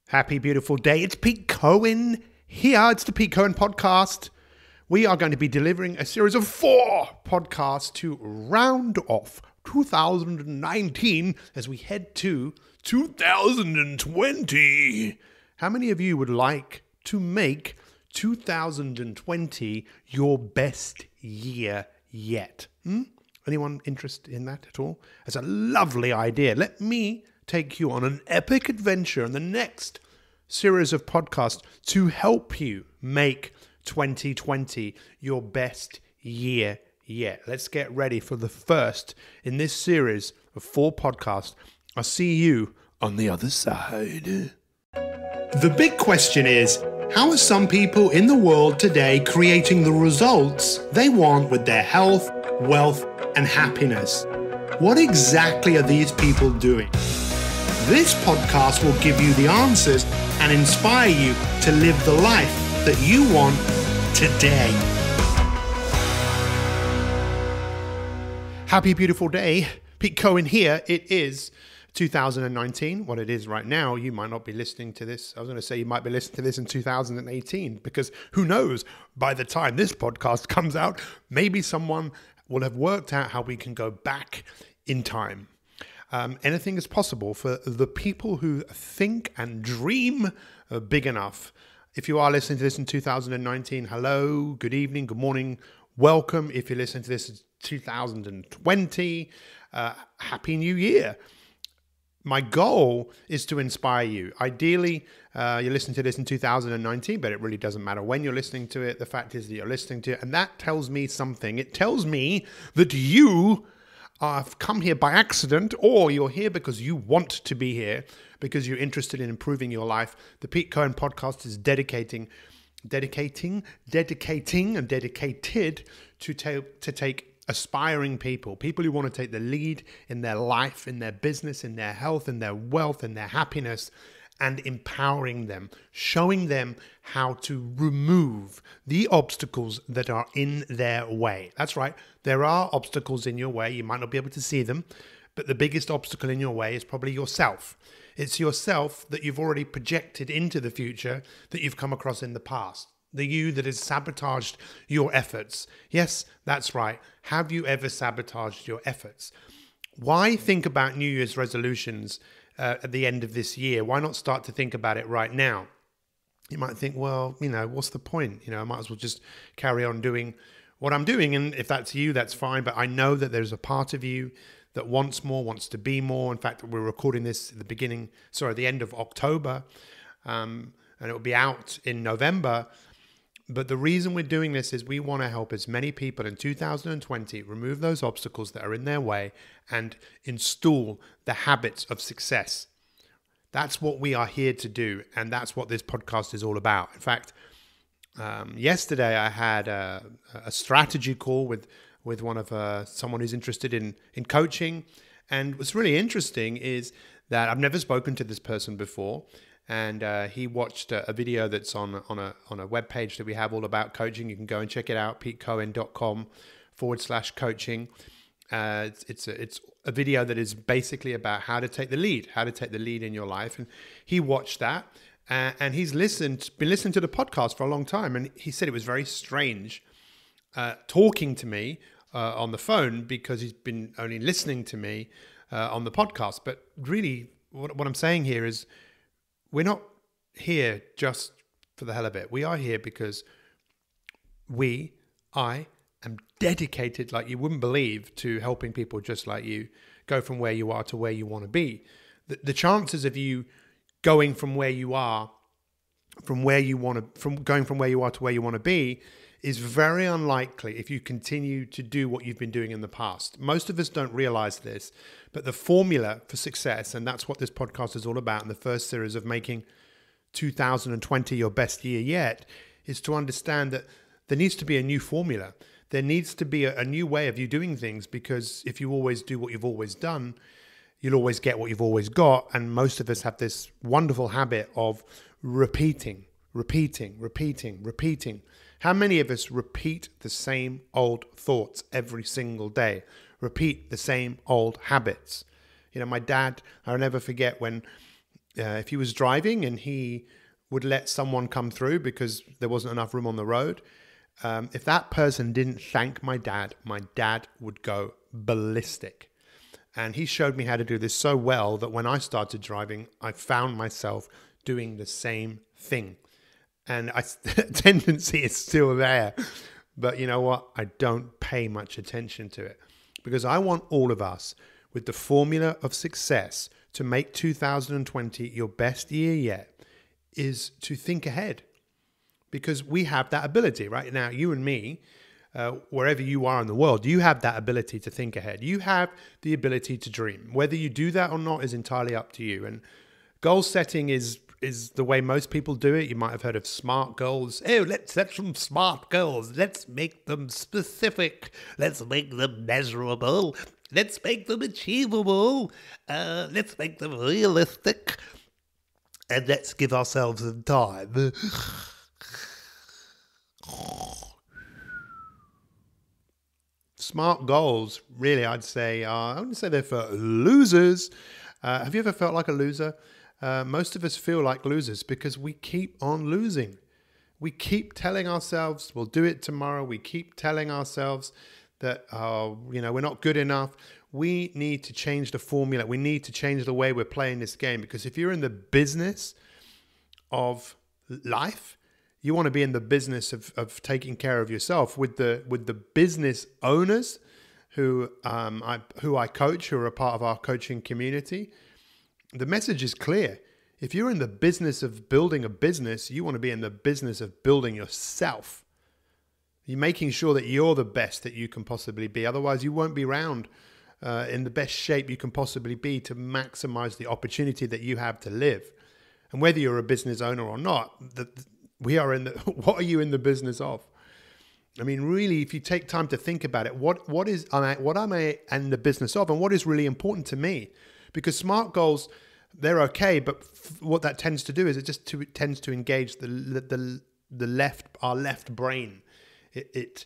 Happy, beautiful day. It's Pete Cohen here. It's the Pete Cohen Podcast. We are going to be delivering a series of 4 podcasts to round off 2019 as we head to 2020. How many of you would like to make 2020 your best year yet? Anyone interested in that at all? It's a lovely idea. Let me take you on an epic adventure in the next series of podcasts to help you make 2020 your best year yet. Let's get ready for the first in this series of 4 podcasts. I'll see you on the other side. The big question is, how are some people in the world today creating the results they want with their health, wealth, and happiness? What exactly are these people doing? This podcast will give you the answers and inspire you to live the life that you want today. Happy, beautiful day. Pete Cohen here. It is 2019. What it is right now, you might not be listening to this. I was going to say you might be listening to this in 2018 because who knows, by the time this podcast comes out, maybe someone will have worked out how we can go back in time. Anything is possible for the people who think and dream big enough. If you are listening to this in 2019, hello, good evening, good morning, welcome. If you're listening to this in 2020, Happy New Year. My goal is to inspire you. Ideally, you're listening to this in 2019, but it really doesn't matter when you're listening to it. The fact is that you're listening to it, and that tells me something. It tells me that you have come here by accident, or you're here because you want to be here, because you're interested in improving your life. The Pete Cohen Podcast is dedicated to take aspiring people who want to take the lead in their life, in their business, in their health, in their wealth, in their happiness, and empowering them, showing them how to remove the obstacles that are in their way. That's right. There are obstacles in your way. You might not be able to see them, but the biggest obstacle in your way is probably yourself. It's yourself that you've already projected into the future that you've come across in the past. The you that has sabotaged your efforts. Yes, that's right. Have you ever sabotaged your efforts? Why think about New Year's resolutions at the end of this year? Why not start to think about it right now? You might think, well, what's the point? I might as well just carry on doing what I'm doing. And if that's you, that's fine. But I know that there's a part of you that wants more, wants to be more. In fact, we're recording this at the end of October, and it will be out in November. But the reason we're doing this is we want to help as many people in 2020 remove those obstacles that are in their way and install the habits of success. That's what we are here to do, and that's what this podcast is all about. In fact, yesterday I had a strategy call with one of someone who's interested in coaching, and what's really interesting is that I've never spoken to this person before. And he watched a video that's on a webpage that we have all about coaching. You can go and check it out, petecohen.com/coaching. It's a video that is basically about how to take the lead in your life. And he watched that, and he's been listening to the podcast for a long time. And he said it was very strange talking to me on the phone because he's been only listening to me on the podcast. But really, what I'm saying here is, we're not here just for the hell of it. We are here because I am dedicated, like you wouldn't believe, to helping people just like you go from where you are to where you want to be. The chances of you going from where you are, to where you want to be, is very unlikely if you continue to do what you've been doing in the past. Most of us don't realize this, but the formula for success, and that's what this podcast is all about in the first series of making 2020 your best year yet, is to understand that there needs to be a new formula. There needs to be a new way of you doing things, because if you always do what you've always done, you'll always get what you've always got. And most of us have this wonderful habit of repeating. How many of us repeat the same old thoughts every single day? Repeat the same old habits. My dad, I'll never forget when if he was driving and he would let someone come through because there wasn't enough room on the road, if that person didn't thank my dad would go ballistic. And he showed me how to do this so well that when I started driving, I found myself doing the same thing. And tendency is still there. But you know what? I don't pay much attention to it, because I want all of us with the formula of success to make 2020 your best year yet is to think ahead, because we have that ability right now. You and me, wherever you are in the world, you have that ability to think ahead. You have the ability to dream. Whether you do that or not is entirely up to you. And goal setting is the way most people do it. You might have heard of SMART goals. Oh, let's set some SMART goals. Let's make them specific. Let's make them measurable. Let's make them achievable. Let's make them realistic. And let's give ourselves some time. SMART goals, really, I'd say, I wouldn't say they're for losers. Have you ever felt like a loser? Most of us feel like losers because we keep on losing. We keep telling ourselves we'll do it tomorrow. We keep telling ourselves that, we're not good enough. We need to change the formula. We need to change the way we're playing this game, because if you're in the business of life, you want to be in the business of taking care of yourself. With the business owners who I coach, who are a part of our coaching community, the message is clear. If you're in the business of building a business, you want to be in the business of building yourself. You're making sure that you're the best that you can possibly be. Otherwise, you won't be around in the best shape you can possibly be to maximize the opportunity that you have to live. And whether you're a business owner or not, what are you in the business of? I mean, really, if you take time to think about it, what am I in the business of, and what is really important to me? Because SMART goals, they're okay, but what that tends to do is it tends to engage our left brain. It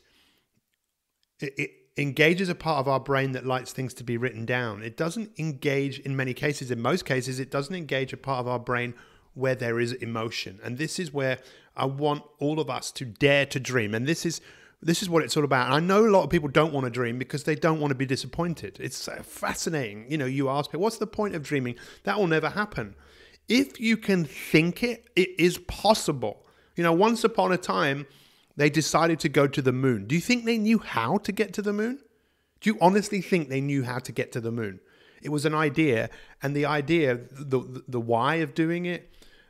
engages a part of our brain that likes things to be written down. It doesn't engage, in many cases, in most cases, it doesn't engage a part of our brain where there is emotion. And this is where I want all of us to dare to dream. And this is what it's all about. And I know a lot of people don't want to dream because they don't want to be disappointed. It's fascinating. You ask people, what's the point of dreaming? That will never happen. If you can think it, it is possible. Once upon a time, they decided to go to the moon. Do you think they knew how to get to the moon? Do you honestly think they knew how to get to the moon? It was an idea, and the idea, the why of doing it,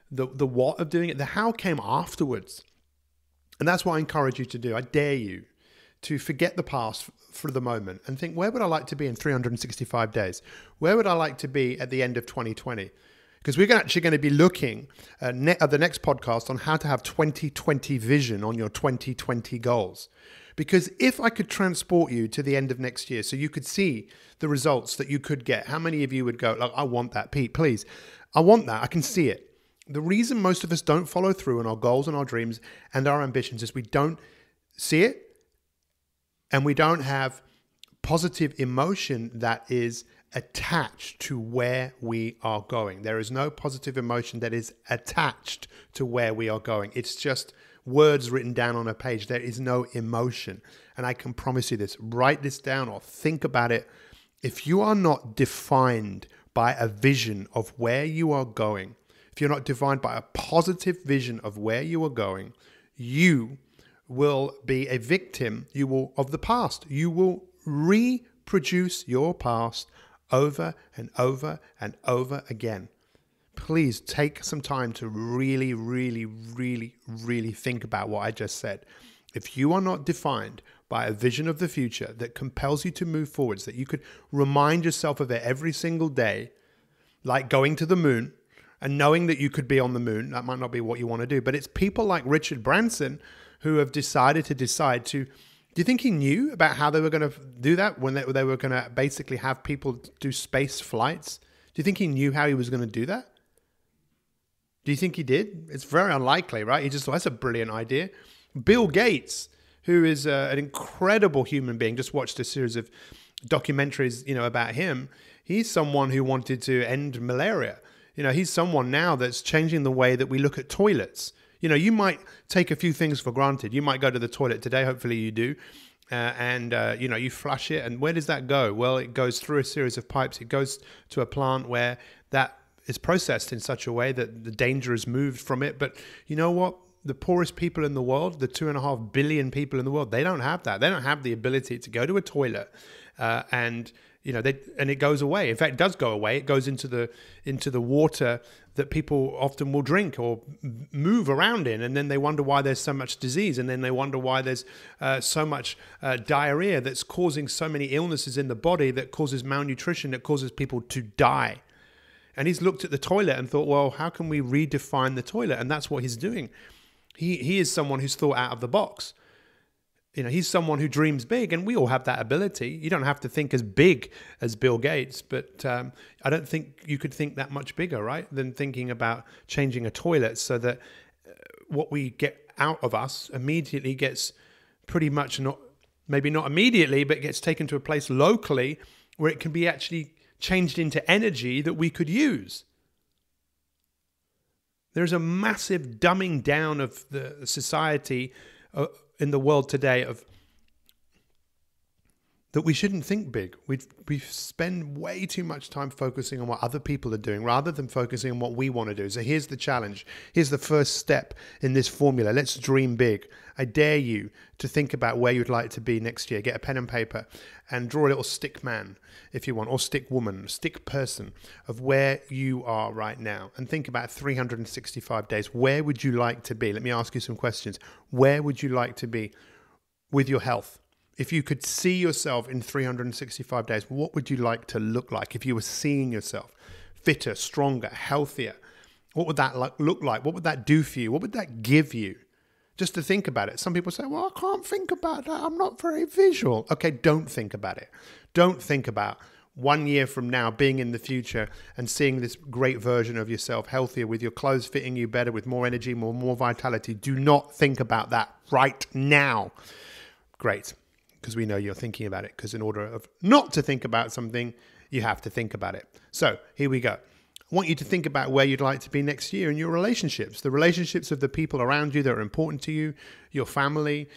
the what of doing it, the how came afterwards. And that's what I encourage you to do. I dare you to forget the past for the moment and think, where would I like to be in 365 days? Where would I like to be at the end of 2020? Because we're actually going to be looking at the next podcast on how to have 2020 vision on your 2020 goals. Because if I could transport you to the end of next year so you could see the results that you could get, how many of you would go, I want that, Pete, please. I want that. I can see it. The reason most of us don't follow through on our goals and our dreams and our ambitions is we don't see it, and we don't have positive emotion that is attached to where we are going. There is no positive emotion that is attached to where we are going. It's just words written down on a page. There is no emotion. And I can promise you this, write this down or think about it. If you are not defined by a vision of where you are going, if you're not defined by a positive vision of where you are going, you will be a victim of the past. You will reproduce your past over and over and over again. Please take some time to really, really, really, really think about what I just said. If you are not defined by a vision of the future that compels you to move forwards, that you could remind yourself of it every single day, like going to the moon and knowing that you could be on the moon, that might not be what you want to do, but it's people like Richard Branson who have decided to, do you think he knew about how they were going to do that when they were going to basically have people do space flights? Do you think he knew how he was going to do that? Do you think he did? It's very unlikely, right? He just thought, that's a brilliant idea. Bill Gates, who is an incredible human being, just watched a series of documentaries, about him. He's someone who wanted to end malaria. He's someone now that's changing the way that we look at toilets. You might take a few things for granted. You might go to the toilet today, hopefully you do, and you flush it. And where does that go? Well, it goes through a series of pipes. It goes to a plant where that is processed in such a way that the danger is moved from it. But you know what? The poorest people in the world, the 2.5 billion people in the world, they don't have that. They don't have the ability to go to a toilet and it goes away. In fact, it does go away. It goes into the water that people often will drink or move around in, and then they wonder why there's so much disease, and then they wonder why there's so much diarrhea that's causing so many illnesses in the body, that causes malnutrition, that causes people to die. And he's looked at the toilet and thought, well, how can we redefine the toilet? And that's what he's doing. He is someone who's thought out of the box. He's someone who dreams big, and we all have that ability. You don't have to think as big as Bill Gates, but I don't think you could think that much bigger, right, than thinking about changing a toilet so that what we get out of us immediately gets pretty much maybe not immediately, but gets taken to a place locally where it can be actually changed into energy that we could use. There's a massive dumbing down of the society in the world today that we shouldn't think big. We spend way too much time focusing on what other people are doing rather than focusing on what we want to do. So here's the challenge. Here's the first step in this formula. Let's dream big. I dare you to think about where you'd like to be next year. Get a pen and paper and draw a little stick man if you want, or stick woman, stick person of where you are right now. And think about 365 days. Where would you like to be? Let me ask you some questions. Where would you like to be with your health? If you could see yourself in 365 days, what would you like to look like? If you were seeing yourself fitter, stronger, healthier, what would that look like? What would that do for you? What would that give you? Just to think about it. Some people say, well, I can't think about that. I'm not very visual. Okay, don't think about it. Don't think about 1 year from now being in the future and seeing this great version of yourself, healthier, with your clothes fitting you better, with more energy, more vitality. Do not think about that right now. Great. Because we know you're thinking about it. Because in order of not to think about something, you have to think about it. So here we go. I want you to think about where you'd like to be next year in your relationships, the relationships of the people around you that are important to you, your family,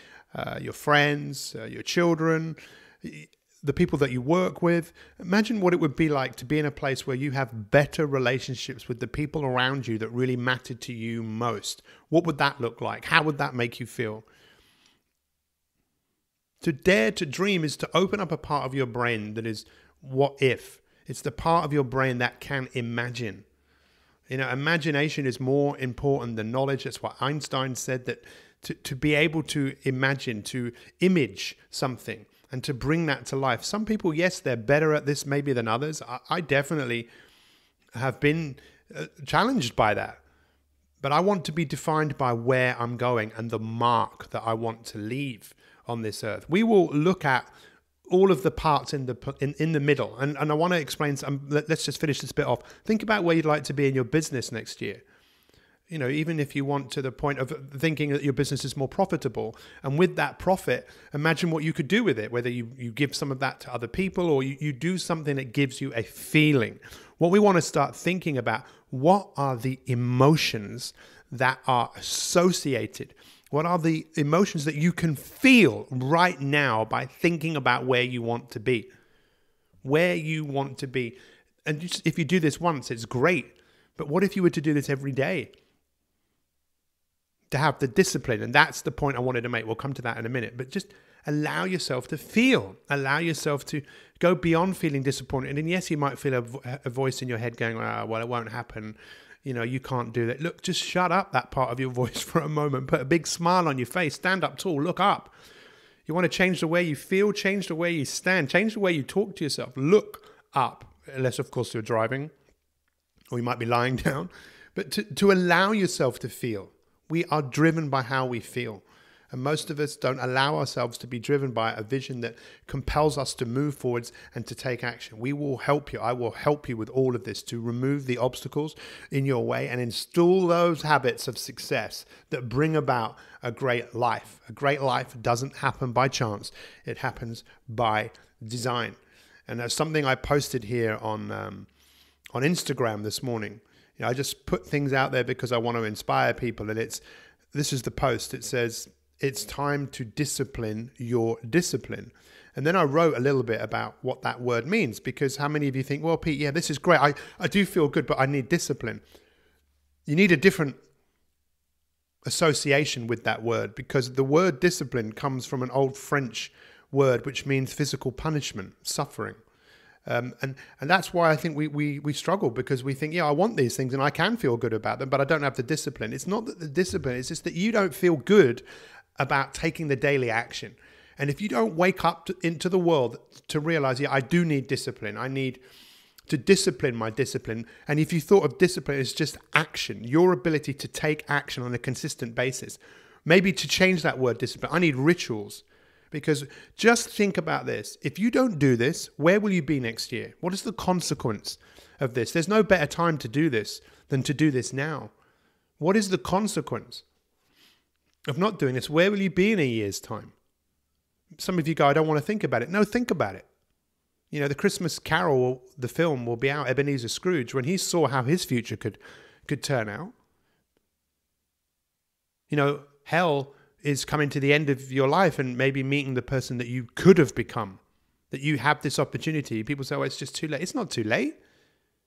your friends, your children, the people that you work with. Imagine what it would be like to be in a place where you have better relationships with the people around you that really matter to you most. What would that look like? How would that make you feel? To dare to dream is to open up a part of your brain that is what if. It's the part of your brain that can imagine. Imagination is more important than knowledge. That's what Einstein said, that to be able to imagine, to image something and to bring that to life. Some people, yes, they're better at this maybe than others. I definitely have been challenged by that. But I want to be defined by where I'm going and the mark that I want to leave on this earth. We will look at all of the parts in the middle. And I want to explain, let's just finish this bit off. Think about where you'd like to be in your business next year. Even if you want to the point of thinking that your business is more profitable. And with that profit, imagine what you could do with it, whether you give some of that to other people or you do something that gives you a feeling. What we want to start thinking about, what are the emotions that are associated? What are the emotions that you can feel right now by thinking about where you want to be? Where you want to be. And if you do this once, it's great. But what if you were to do this every day? To have the discipline. And that's the point I wanted to make. We'll come to that in a minute. But just allow yourself to feel. Allow yourself to go beyond feeling disappointed. And yes, you might feel a voice in your head going, well, it won't happen. You can't do that. Look, just shut up that part of your voice for a moment. Put a big smile on your face. Stand up tall. Look up. You want to change the way you feel, change the way you stand, change the way you talk to yourself. Look up. Unless, of course, you're driving or you might be lying down. But to allow yourself to feel. We are driven by how we feel. And most of us don't allow ourselves to be driven by a vision that compels us to move forwards and to take action. We will help you. I will help you with all of this to remove the obstacles in your way and install those habits of success that bring about a great life. A great life doesn't happen by chance. It happens by design. And that's something I posted here on Instagram this morning. I just put things out there because I want to inspire people. And this is the post. It says, it's time to discipline your discipline. And then I wrote a little bit about what that word means, because how many of you think, well, Pete, yeah, this is great. I do feel good, but I need discipline. You need a different association with that word, because the word discipline comes from an old French word, which means physical punishment, suffering. And that's why I think we struggle, because we think, yeah, I want these things and I can feel good about them, but I don't have the discipline. It's not that the discipline, it's just that you don't feel good about taking the daily action. And if you don't wake up into the world to realize, yeah, I do need discipline. I need to discipline my discipline. And if you thought of discipline as just action, your ability to take action on a consistent basis, maybe to change that word discipline, I need rituals. Because just think about this. If you don't do this, where will you be next year? What is the consequence of this? There's no better time to do this than to do this now. What is the consequence of not doing this? Where will you be in a year's time? Some of you go, I don't want to think about it. No, think about it. The Christmas Carol, the film, will be out. Ebenezer Scrooge, when he saw how his future could turn out. Hell is coming to the end of your life and maybe meeting the person that you could have become, that you have this opportunity. People say, oh, it's just too late. It's not too late.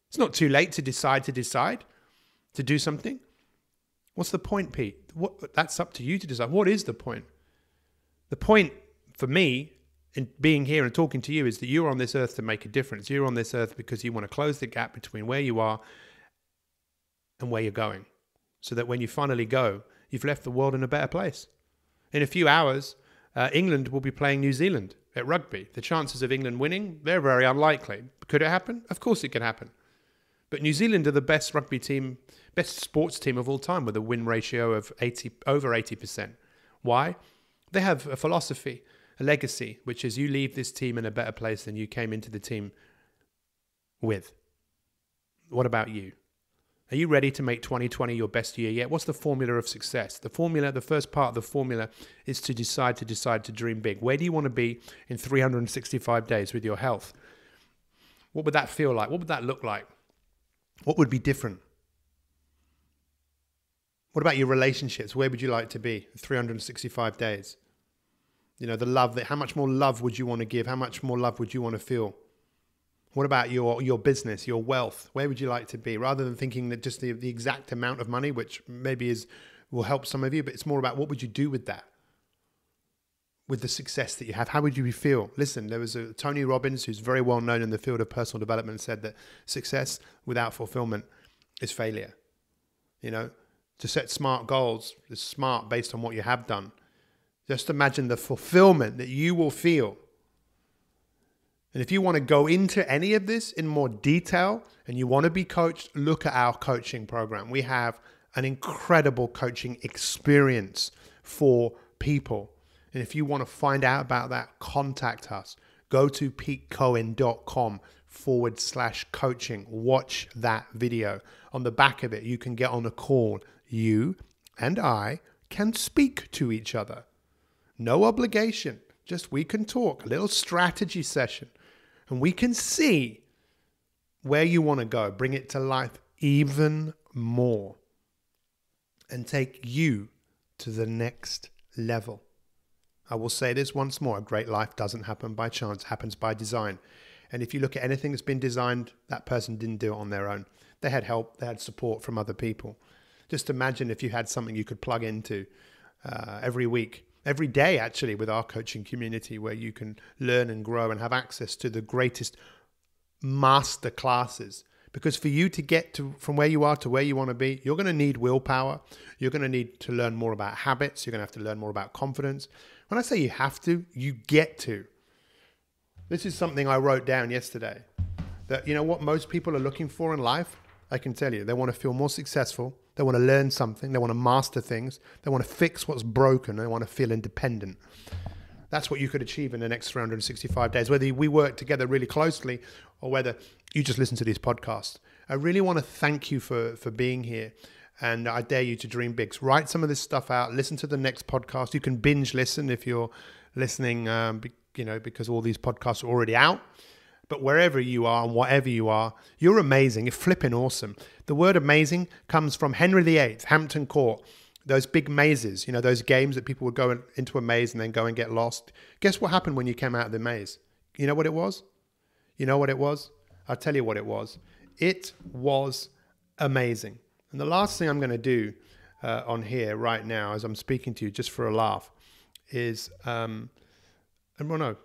It's not too late to decide to do something. What's the point, Pete? That's up to you to decide. What is the point? The point for me in being here and talking to you is that you're on this earth to make a difference. You're on this earth because you want to close the gap between where you are and where you're going, so that when you finally go, you've left the world in a better place. In a few hours, England will be playing New Zealand at rugby. The chances of England winning, they're very unlikely. Could it happen? Of course it could happen. But New Zealand are the best rugby team, best sports team of all time, with a win ratio of over 80%. Why? They have a philosophy, a legacy, which is you leave this team in a better place than you came into the team with. What about you? Are you ready to make 2020 your best year yet? What's the formula of success? The first part of the formula is to decide to dream big. Where do you want to be in 365 days with your health? What would that feel like? What would that look like? What would be different? What about your relationships? Where would you like to be in 365 days? The love, how much more love would you want to give? How much more love would you want to feel? What about your business, your wealth? Where would you like to be? Rather than thinking that just the exact amount of money, which maybe will help some of you, but it's more about what would you do with that? With the success that you have, how would you feel? Listen, there was a Tony Robbins, who's very well known in the field of personal development, said that success without fulfillment is failure. To set smart goals is smart based on what you have done. Just imagine the fulfillment that you will feel. And if you want to go into any of this in more detail and you want to be coached, look at our coaching program. We have an incredible coaching experience for people. And if you want to find out about that, contact us. Go to petecohen.com/coaching. Watch that video. On the back of it, you can get on a call. You and I can speak to each other. No obligation. Just we can talk. A little strategy session. And we can see where you want to go. Bring it to life even more. And take you to the next level. I will say this once more. A great life doesn't happen by chance. It happens by design. And if you look at anything that's been designed, that person didn't do it on their own. They had help. They had support from other people. Just imagine if you had something you could plug into every week. Every day, actually, with our coaching community, where you can learn and grow and have access to the greatest master classes. Because for you to get from where you are to where you want to be, you're going to need willpower. You're going to need to learn more about habits. You're going to have to learn more about confidence. When I say you have to, you get to. This is something I wrote down yesterday. That, what most people are looking for in life, I can tell you, they want to feel more successful. They want to learn something. They want to master things. They want to fix what's broken. They want to feel independent. That's what you could achieve in the next 365 days, whether we work together really closely or whether you just listen to these podcasts. I really want to thank you for being here. And I dare you to dream big. So write some of this stuff out. Listen to the next podcast. You can binge listen if you're listening, because all these podcasts are already out. But wherever you are and whatever you are, you're amazing. You're flipping awesome. The word amazing comes from Henry VIII, Hampton Court. Those big mazes, you know, those games that people would go into a maze and then go and get lost. Guess what happened when you came out of the maze? You know what it was? You know what it was? I'll tell you what it was. It was amazing. And the last thing I'm going to do on here right now, as I'm speaking to you, just for a laugh, is, I'm going to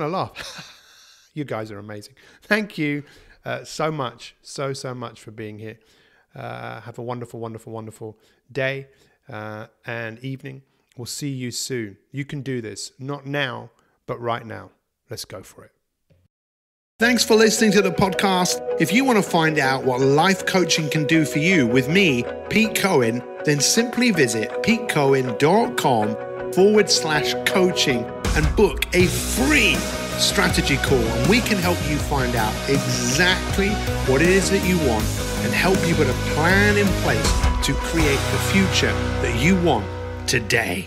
laugh. You guys are amazing. Thank you so much, so much for being here. Have a wonderful, wonderful, wonderful day and evening. We'll see you soon. You can do this, not now, but right now. Let's go for it. Thanks for listening to the podcast. If you want to find out what life coaching can do for you with me, Pete Cohen, then simply visit petecohen.com/coaching and book a free strategy call, and we can help you find out exactly what it is that you want and help you put a plan in place to create the future that you want today.